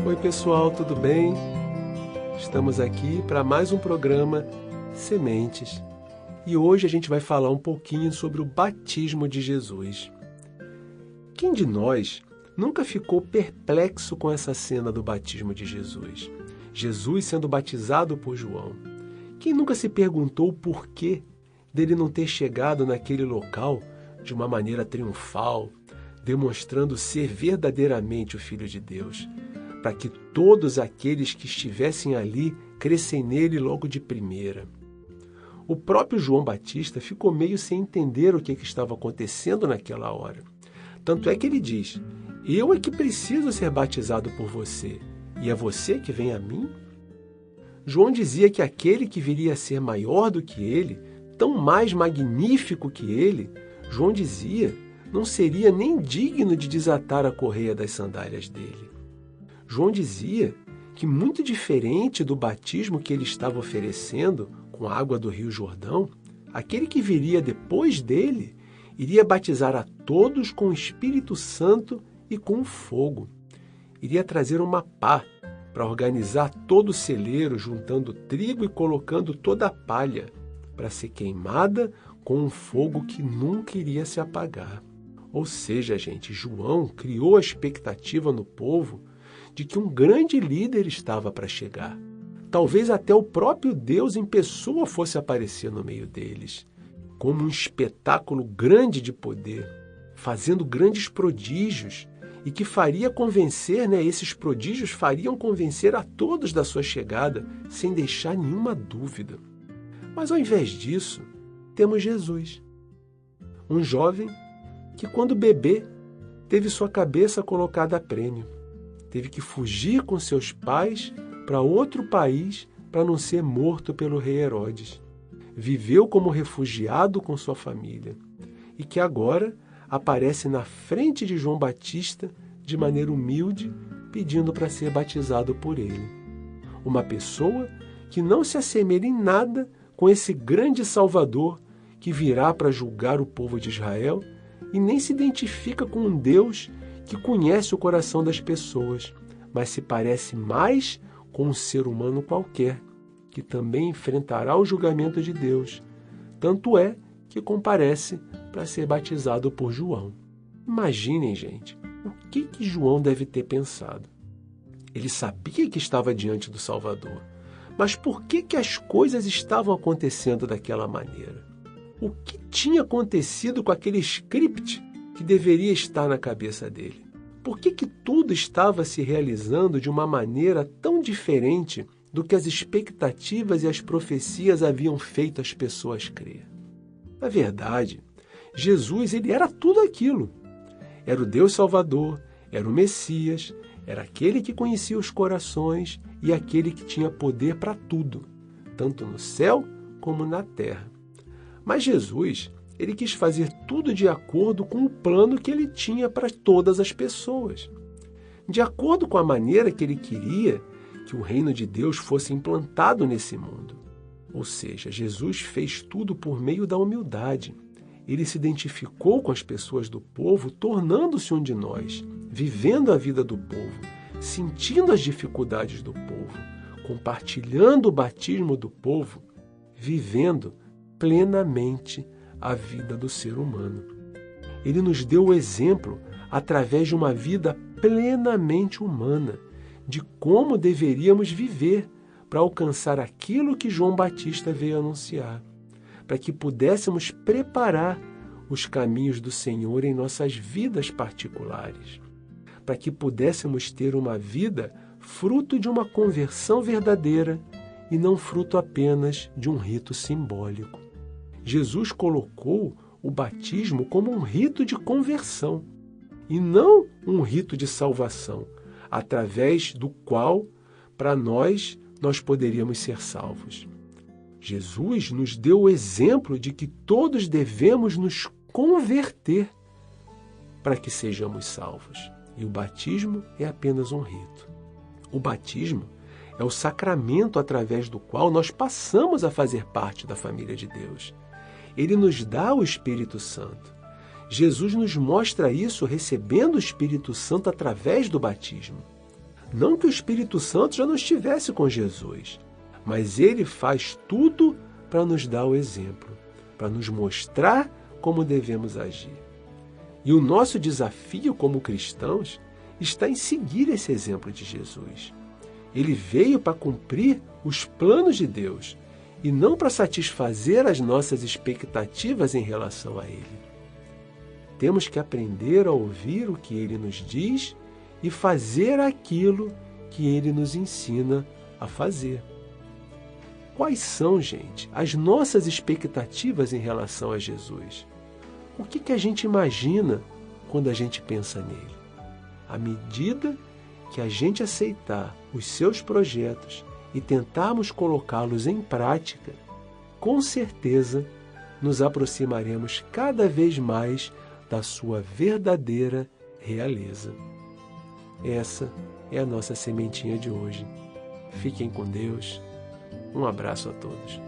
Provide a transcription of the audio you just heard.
Oi pessoal, tudo bem? Estamos aqui para mais um programa Sementes e hoje a gente vai falar um pouquinho sobre o batismo de Jesus. Quem de nós nunca ficou perplexo com essa cena do batismo de Jesus? Jesus sendo batizado por João. Quem nunca se perguntou o porquê dele não ter chegado naquele local de uma maneira triunfal, demonstrando ser verdadeiramente o Filho de Deus, para que todos aqueles que estivessem ali crescem nele logo de primeira? O próprio João Batista ficou meio sem entender o que estava acontecendo naquela hora. Tanto é que ele diz: eu é que preciso ser batizado por você, e é você que vem a mim? João dizia que aquele que viria a ser maior do que ele, tão mais magnífico que ele, João dizia, não seria nem digno de desatar a correia das sandálias dele. João dizia que, muito diferente do batismo que ele estava oferecendo com a água do Rio Jordão, aquele que viria depois dele iria batizar a todos com o Espírito Santo e com fogo. Iria trazer uma pá para organizar todo o celeiro, juntando trigo e colocando toda a palha, para ser queimada com um fogo que nunca iria se apagar. Ou seja, gente, João criou a expectativa no povo de que um grande líder estava para chegar. Talvez até o próprio Deus em pessoa fosse aparecer no meio deles, como um espetáculo grande de poder, fazendo grandes prodígios, e que faria convencer, esses prodígios fariam convencer a todos da sua chegada, sem deixar nenhuma dúvida. Mas ao invés disso, temos Jesus, um jovem que, quando bebê, teve sua cabeça colocada a prêmio. Teve que fugir com seus pais para outro país para não ser morto pelo rei Herodes. Viveu como refugiado com sua família e que agora aparece na frente de João Batista de maneira humilde, pedindo para ser batizado por ele. Uma pessoa que não se assemelha em nada com esse grande Salvador que virá para julgar o povo de Israel e nem se identifica com um Deus que conhece o coração das pessoas, mas se parece mais com um ser humano qualquer, que também enfrentará o julgamento de Deus. Tanto é que comparece para ser batizado por João. Imaginem, gente, o que João deve ter pensado. Ele sabia que estava diante do Salvador, mas por que as coisas estavam acontecendo daquela maneira? O que tinha acontecido com aquele script que deveria estar na cabeça dele? Por que tudo estava se realizando de uma maneira tão diferente do que as expectativas e as profecias haviam feito as pessoas crer? Na verdade, Jesus ele era tudo aquilo. Era o Deus Salvador, era o Messias, era aquele que conhecia os corações e aquele que tinha poder para tudo, tanto no céu como na terra. Mas Jesus, ele quis fazer tudo de acordo com o plano que ele tinha para todas as pessoas. De acordo com a maneira que ele queria que o reino de Deus fosse implantado nesse mundo. Ou seja, Jesus fez tudo por meio da humildade. Ele se identificou com as pessoas do povo, tornando-se um de nós, vivendo a vida do povo, sentindo as dificuldades do povo, compartilhando o batismo do povo, vivendo plenamente a vida do ser humano. Ele nos deu o exemplo através de uma vida plenamente humana, de como deveríamos viver para alcançar aquilo que João Batista veio anunciar, para que pudéssemos preparar os caminhos do Senhor em nossas vidas particulares, para que pudéssemos ter uma vida fruto de uma conversão verdadeira e não fruto apenas de um rito simbólico. Jesus colocou o batismo como um rito de conversão e não um rito de salvação, através do qual, para nós poderíamos ser salvos. Jesus nos deu o exemplo de que todos devemos nos converter para que sejamos salvos. E o batismo é apenas um rito. O batismo é o sacramento através do qual nós passamos a fazer parte da família de Deus. Ele nos dá o Espírito Santo. Jesus nos mostra isso recebendo o Espírito Santo através do batismo. Não que o Espírito Santo já não estivesse com Jesus, mas ele faz tudo para nos dar o exemplo, para nos mostrar como devemos agir. E o nosso desafio como cristãos está em seguir esse exemplo de Jesus. Ele veio para cumprir os planos de Deus e não para satisfazer as nossas expectativas em relação a Ele. Temos que aprender a ouvir o que Ele nos diz e fazer aquilo que Ele nos ensina a fazer. Quais são, gente, as nossas expectativas em relação a Jesus? O que a gente imagina quando a gente pensa nele? À medida que a gente aceitar os seus projetos e tentarmos colocá-los em prática, com certeza nos aproximaremos cada vez mais da sua verdadeira realeza. Essa é a nossa sementinha de hoje. Fiquem com Deus. Um abraço a todos.